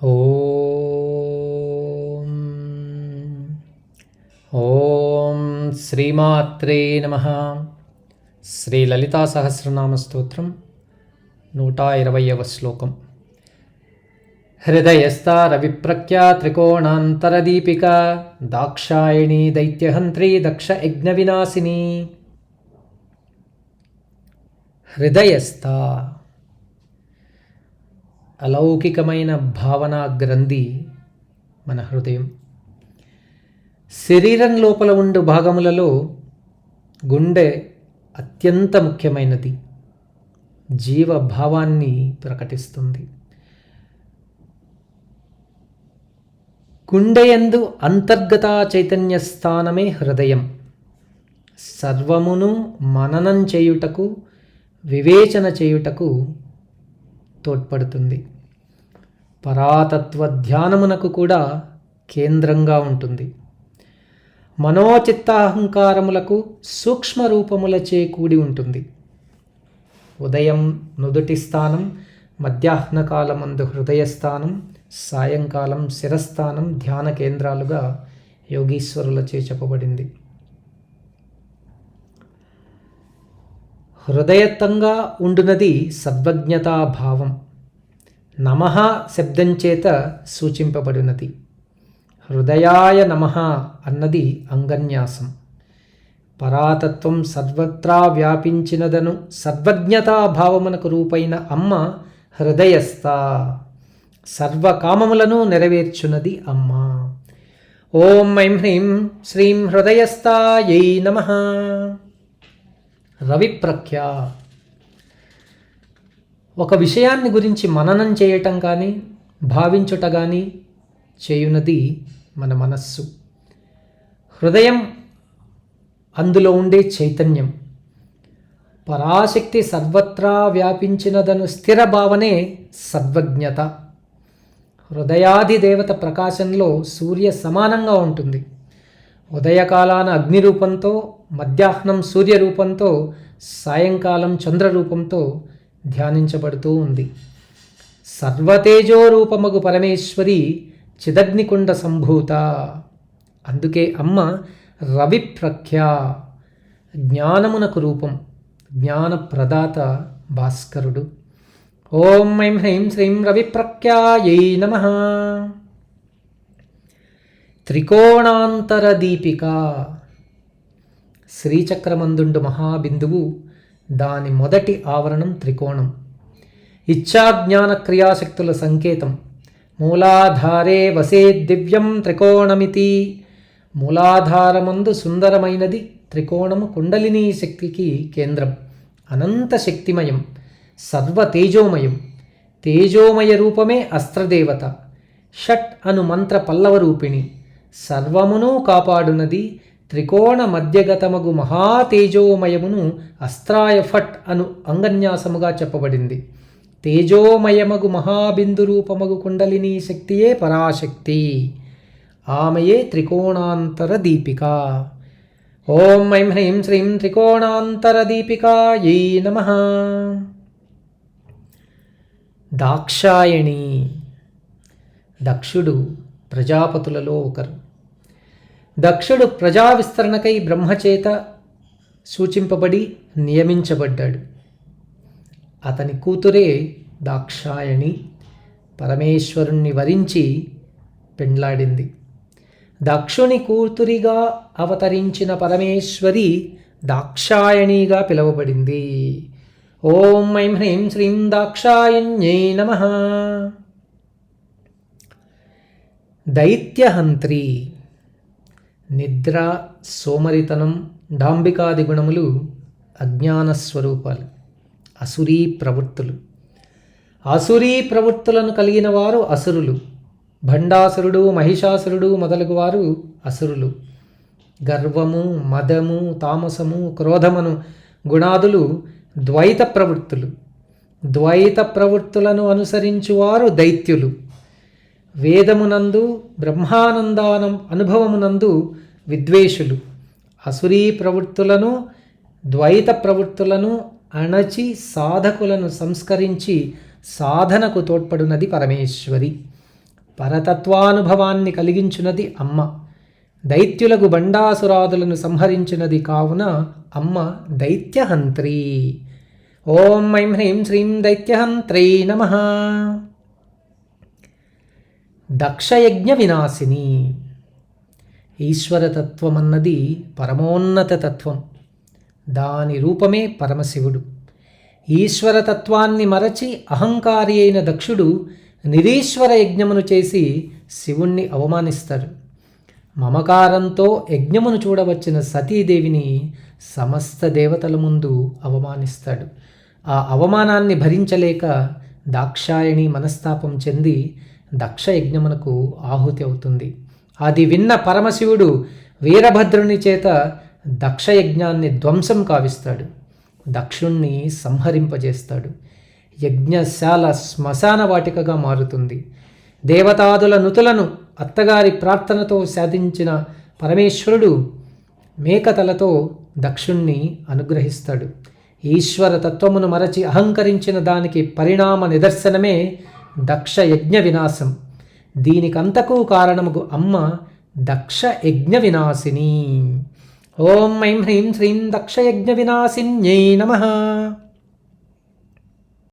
ఓం ఓం శ్రీమాత్రే నమః. శ్రీ లలితా సహస్రనామ స్తోత్రం 120వ శ్లోకం. హృదయస్థా రవిప్రఖ్యా త్రికోణాంతరదీపిక దాక్షాయణీ దైత్యహంత్రీ దక్ష యజ్ఞ వినాశిని. హృదయస్థ అలౌకికమైన భావనా గ్రంథి మన హృదయం. శరీరం లోపల ఉండు భాగములలో గుండె అత్యంత ముఖ్యమైనది. జీవభావాన్ని ప్రకటిస్తుంది. గుండెయందు అంతర్గత చైతన్య స్థానమే హృదయం. సర్వమును మననం చేయుటకు, వివేచన చేయుటకు తోడ్పడుతుంది. పరాతత్వ ధ్యానమునకు కూడా కేంద్రంగా ఉంటుంది. మనోచిత్తాహంకారములకు సూక్ష్మ రూపములచే కూడి ఉంటుంది. ఉదయం నుదుటి స్థానం, మధ్యాహ్న కాలమందు హృదయస్థానం, సాయంకాలం శిరస్థానం ధ్యాన కేంద్రాలుగా యోగీశ్వరులచే చెప్పబడింది. హృదయత్తంగా ఉండునది సర్వజ్ఞతాభావం. నమః శబ్దం చేత సూచింపబడినది. హృదయాయ నమః అన్నది అంగన్యాసం. పరాతత్వం సర్వత్రా వ్యాపించినదను సర్వజ్ఞతాభావమునకు రూపైన అమ్మ హృదయస్థ. సర్వకామములను నెరవేర్చున్నది అమ్మ. ఓం ఐం హ్రీం శ్రీం హృదయస్థాయై నమః. రవిప్రఖ్య ఒక విషయాన్ని గురించి మననం చేయటం కానీ భావించుట కానీ చేయునది మన మనస్సు. హృదయం అందులో ఉండే చైతన్యం. పరాశక్తి సర్వత్రా వ్యాపించినదను స్థిర భావనే సర్వజ్ఞత. హృదయాది దేవత ప్రకాశంలో సూర్య సమానంగా ఉంటుంది. ఉదయకాలాన అగ్ని రూపంతో, మధ్యాహ్నం సూర్య రూపంతో, సాయంకాలం చంద్ర రూపంతో ధ్యానించబడుతూ ఉంది. సర్వతేజో రూపమగు పరమేశ్వరి చిదగ్నికుండ సంభూత. అందుకే అమ్మ రవిప్రఖ్య, జ్ఞానమునకు రూపం, జ్ఞానప్రదాత భాస్కరుడు. ఓం ఐం హ్రీం శ్రీం రవిప్రఖ్యాయై నమః. త్రికోణాంతర దీపిక. శ్రీచక్రమందుండు మహాబిందువు, దాని మొదటి ఆవరణం త్రికోణం. ఇచ్ఛాజ్ఞాన క్రియాశక్తుల సంకేతం. మూలాధారే వసే దివ్యం త్రికోణమితి. మూలాధారమందు సుందరమైనది త్రికోణము. కుండలినీ శక్తికి కేంద్రం. అనంత శక్తిమయం, సర్వతేజోమయం. తేజోమయ రూపమే అస్త్రదేవత. షట్ అను మంత్ర పల్లవ రూపిణి. సర్వమును కాపాడునది. త్రికోణ మధ్యగతమగు మహాతేజోమయమును అస్త్రాయ ఫట్ అను అంగన్యాసముగా చెప్పబడింది. తేజోమయమగు మహాబిందు రూపమగు కుండలినీ శక్తియే పరాశక్తి. ఆమెయే త్రికోణాంతర దీపిక. ఓం ఐం హ్రీం శ్రీం త్రికోణాంతర దీపికాయై నమః. దాక్షాయణి. దక్షుడు ప్రజాపతులలో ఒకరు. దక్షుడు ప్రజా విస్తరణకై బ్రహ్మచేత సూచింపబడి నియమించబడ్డాడు. అతని కూతురే దాక్షాయణి. పరమేశ్వరుణ్ణి వరించి పెండ్లాడింది. దక్షుని కూతురిగా అవతరించిన పరమేశ్వరి దాక్షాయణిగా పిలువబడింది. ఓం ఐం హ్రీం శ్రీం దాక్షాయణ్యై నమః. దైత్యహంత్రి. నిద్ర, సోమరితనం, డాంబికాది గుణములు అజ్ఞాన స్వరూపాలు, అసురీ ప్రవృత్తులు. అసురీ ప్రవృత్తులను కలిగిన వారు అసురులు. భండాసురుడు, మహిషాసురుడు మొదలగు వారు అసురులు. గర్వము, మదము, తామసము, క్రోధమను గుణాదులు ద్వైత ప్రవృత్తులు. ద్వైత ప్రవృత్తులను అనుసరించువారు దైత్యులు. వేదమునందు, బ్రహ్మానందానం అనుభవమునందు విద్వేషులు. అసురీ ప్రవృత్తులను, ద్వైత ప్రవృత్తులను అణచి సాధకులను సంస్కరించి సాధనకు తోడ్పడునది పరమేశ్వరి. పరతత్వానుభవాన్ని కలిగించున్నది అమ్మ. దైత్యులకు బండాసురాదులను సంహరించినది కావున అమ్మ దైత్యహంత్రి. ఓం ఐం హ్రీం శ్రీం దైత్యహంత్రై నమః. దక్షయజ్ఞ వినాశిని. ఈశ్వరతత్వం అన్నది పరమోన్నత తత్వం. దాని రూపమే పరమశివుడు. ఈశ్వరతత్వాన్ని మరచి అహంకారి అయిన దక్షుడు నిరీశ్వర యజ్ఞమును చేసి శివుణ్ణి అవమానిస్తాడు. మమకారంతో యజ్ఞమును చూడవచ్చిన సతీదేవిని సమస్త దేవతల ముందు అవమానిస్తాడు. ఆ అవమానాన్ని భరించలేక దాక్షాయణి మనస్తాపం చెంది దక్ష యజ్ఞమునకు ఆహుతి అవుతుంది. అది విన్న పరమశివుడు వీరభద్రుని చేత దక్షయజ్ఞాన్ని ధ్వంసం కావిస్తాడు. దక్షుణ్ణి సంహరింపజేస్తాడు. యజ్ఞశాల శ్మశాన వాటికగా మారుతుంది. దేవతాదుల నుతులను అత్తగారి ప్రార్థనతో సాధించిన పరమేశ్వరుడు మేకతలతో దక్షుణ్ణి అనుగ్రహిస్తాడు. ఈశ్వర తత్వమును మరచి అహంకరించిన దానికి పరిణామ నిదర్శనమే దక్ష యజ్ఞ వినాశం. దీనికంతకు కారణముకు అమ్మ దక్ష యజ్ఞ వినాశిని. ఓం ఐం హ్రీం శ్రీం దక్షయజ్ఞ వినాశిన్యై నమః.